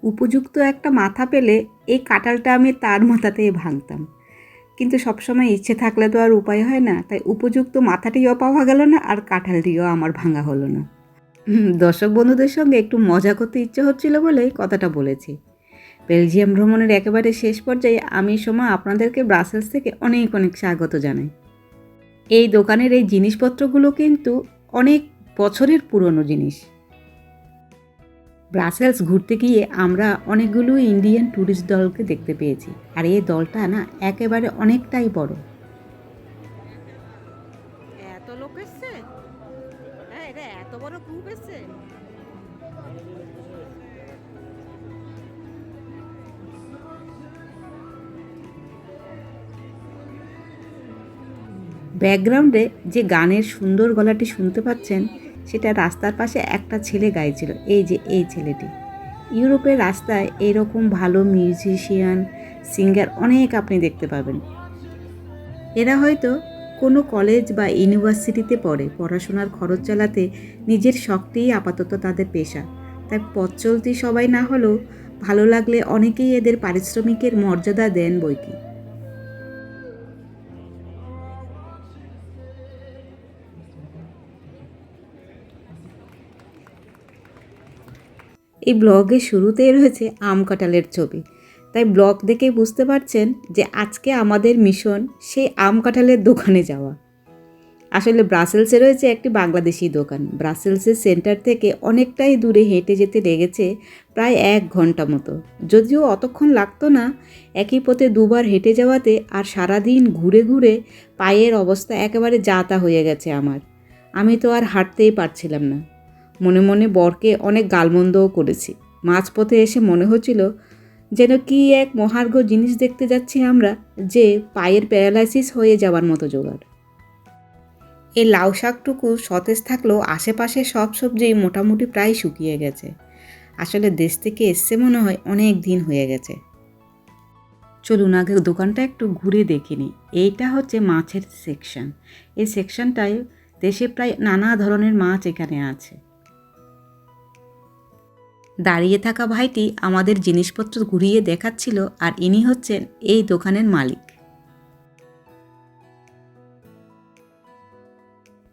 উপযুক্ত একটা মাথা পেলে এই কাঁঠালটা আমি তার মাথাতেই ভাঙতাম, কিন্তু সবসময় ইচ্ছে থাকলে তো আর উপায় হয় না, তাই উপযুক্ত মাথাটিও পাওয়া গেল না আর কাঁঠালটিও আমার ভাঙা হলো না। দর্শক বন্ধুদের সঙ্গে একটু মজা করতে ইচ্ছে হচ্ছিল বলেই কথাটা বলেছি। বেলজিয়াম ভ্রমণের একেবারে শেষ পর্যায়ে আমি সোমা আপনাদেরকে ব্রাসেলস থেকে অনেক অনেক স্বাগত জানাই। এই দোকানের এই জিনিসপত্রগুলো কিন্তু অনেক বছরের পুরনো জিনিস। ব্রাসেলস ঘুরতে গিয়ে আমরা অনেকগুলো ইন্ডিয়ান ট্যুরিস্ট দলকে দেখতে পেয়েছি, আর এই দলটা না একেবারে অনেকটাই বড়। এত লোক এসছে? হ্যাঁ, এটা এত বড় গ্রুপ এসছে? ব্যাকগ্রাউন্ডে যে গানের সুন্দর গলাটি শুনতে পাচ্ছেন, সেটা রাস্তার পাশে একটা ছেলে গাইছিল, এই যে এই ছেলেটি। ইউরোপের রাস্তায় এরকম ভালো মিউজিশিয়ান, সিঙ্গার অনেক আপনি দেখতে পাবেন। এরা হয়তো কোনো কলেজ বা ইউনিভার্সিটিতে পড়ে, পড়াশোনার খরচ চালাতে নিজের শখটিই আপাতত তাদের পেশা। তাই পথ চলতি সবাই না হলেও ভালো লাগলে অনেকেই এদের পারিশ্রমিকের মর্যাদা দেন বইকি। এই ব্লগের শুরুতেই রয়েছে আম কাঁঠালের ছবি, তাই ব্লগ দেখে বুঝতে পারছেন যে আজকে আমাদের মিশন সেই আম কাঁঠালের দোকানে যাওয়া। আসলে ব্রাসেলসে রয়েছে একটি বাংলাদেশি দোকান। ব্রাসেলসের সেন্টার থেকে অনেকটাই দূরে হেঁটে যেতে লেগেছে প্রায় 1 ঘন্টা মতো। যদিও অতক্ষণ লাগতো না, একই পথে দুবার হেঁটে যাওয়াতে আর সারাদিন ঘুরে ঘুরে পায়ের অবস্থা একেবারে যা-তা হয়ে গেছে আমার। আমি তো আর হাঁটতেই পারছিলাম না। মনে মনে বরকে অনেক গালমন্দও করেছি। মাঝপথে এসে মনে হচ্ছিল যেন কি এক মহার্ঘ জিনিস দেখতে যাচ্ছি আমরা, যে পায়ের প্যারালাইসিস হয়ে যাওয়ার মতো জোগাড়। এই লাউ শাকটুকু সতেজ থাকলেও আশেপাশে সব সবজি মোটামুটি প্রায় শুকিয়ে গেছে। আসলে দেশ থেকে এসছে মনে হয় অনেক দিন হয়ে গেছে। চলুন আগে দোকানটা একটু ঘুরে দেখে নিই। এইটা হচ্ছে মাছের সেকশন। এই সেকশনটায় দেশে প্রায় নানা ধরনের মাছ এখানে আছে। দাঁড়িয়ে থাকা ভাইটি আমাদের জিনিসপত্র ঘুরিয়ে দেখাচ্ছিল, আর ইনি হচ্ছেন এই দোকানের মালিক।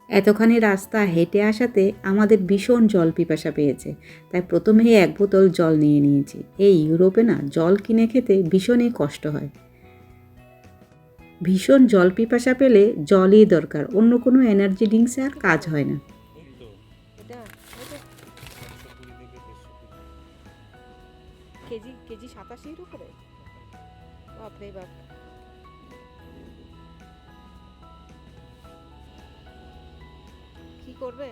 এতখানি রাস্তা হেঁটে আসাতে আমাদের ভীষণ জল পিপাসা পেয়েছে, তাই প্রথমেই 1 বোতল জল নিয়ে নিয়েছি। এই ইউরোপে না জল কিনে খেতে ভীষণই কষ্ট হয়। ভীষণ জল পিপাসা পেলে জলই দরকার, অন্য কোনো এনার্জি ড্রিঙ্কসে আর কাজ হয় না। এটা এটা কেজি কেজি 87 উপরে? বাপরে বাপ! কি করবে?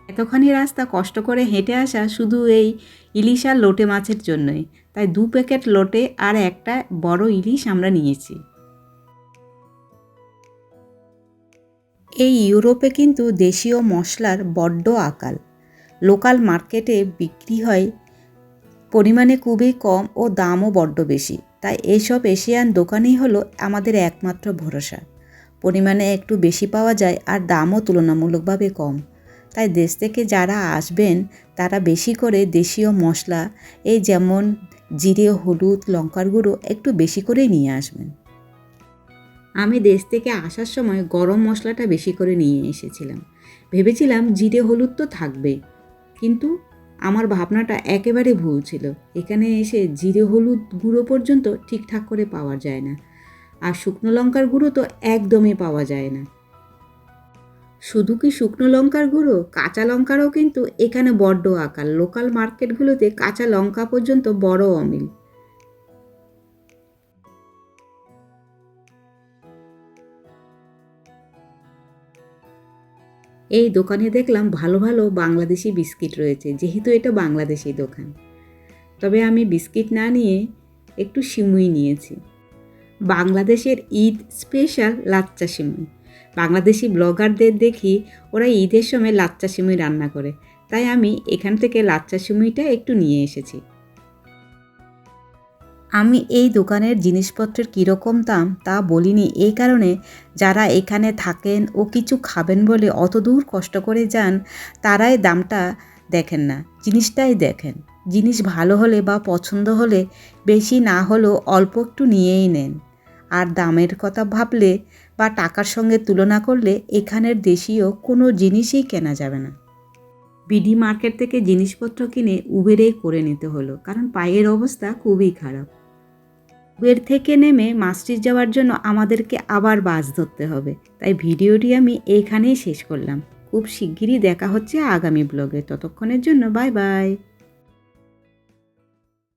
এতখানি রাস্তা কষ্ট করে হেঁটে আসা শুধু এই ইলিশ আর লোটে মাছের জন্যই, তাই 2 প্যাকেট লোটে আর একটা বড় ইলিশ আমরা নিয়েছি। এই ইউরোপে কিন্তু দেশীয় মশলার বড্ড আকাল। লোকাল মার্কেটে বিক্রি হয় পরিমাণে খুবই কম ও দামও বড্ড বেশি, তাই এইসব এশিয়ান দোকানেই হলো আমাদের একমাত্র ভরসা। পরিমাণে একটু বেশি পাওয়া যায় আর দামও তুলনামূলকভাবে কম, তাই দেশ থেকে যারা আসবেন তারা বেশি করে দেশীয় মশলা, এই যেমন জিরে, হলুদ, লঙ্কার গুঁড়ো একটু বেশি করেই নিয়ে আসবেন। আমি দেশ থেকে আসার সময় গরম মশলাটা বেশি করে নিয়ে এসেছিলাম। ভেবেছিলাম জিরে হলুদ তো থাকবে, কিন্তু আমার ভাবনাটা একেবারে ভুল ছিল। এখানে এসে জিরে হলুদ গুঁড়ো পর্যন্ত ঠিকঠাক করে পাওয়া যায় না, আর শুকনো লঙ্কার গুঁড়ো তো একদমই পাওয়া যায় না। শুধু কি শুকনো লঙ্কার গুঁড়ো, কাঁচা লঙ্কারও কিন্তু এখানে বড্ড আকাল। লোকাল মার্কেটগুলোতে কাঁচা লঙ্কা পর্যন্ত বড় অমিল। এই দোকানে দেখলাম ভালো ভালো বাংলাদেশি বিস্কিট রয়েছে, যেহেতু এটা বাংলাদেশি দোকান। তবে আমি বিস্কিট না নিয়ে একটু সিমুই নিয়েছি। বাংলাদেশের ঈদ স্পেশাল লাচ্চা সিমুই। বাংলাদেশি ব্লগারদের দেখি ওরা ঈদের সময় লাচ্চা সিমুই রান্না করে, তাই আমি এখান থেকে লাচ্চা সিমুইটা একটু নিয়ে এসেছি। আমি এই দোকানের জিনিসপত্রের কীরকম দাম তা বলিনি, এই কারণে যারা এখানে থাকেন ও কিছু খাবেন বলে অত দূর কষ্ট করে যান, তারাই দামটা দেখেন না, জিনিসটাই দেখেন। জিনিস ভালো হলে বা পছন্দ হলে বেশি না হলেও অল্প একটু নিয়েই নেন। আর দামের কথা ভাবলে বা টাকার সঙ্গে তুলনা করলে এখানের দেশীয় কোনো জিনিসই কেনা যাবে না। বিডি মার্কেট থেকে জিনিসপত্র কিনে উবেরেই করে নিতে হলো, কারণ পায়ের অবস্থা খুবই খারাপ। উবের থেকে নেমে মাস্ট্রিট যাওয়ার জন্য আমাদেরকে আবার বাস ধরতে হবে। তাই ভিডিওটি আমি এইখানেই শেষ করলাম। খুব শিগগিরই দেখা হচ্ছে আগামী ব্লগে। ততক্ষণের জন্য বাই বাই।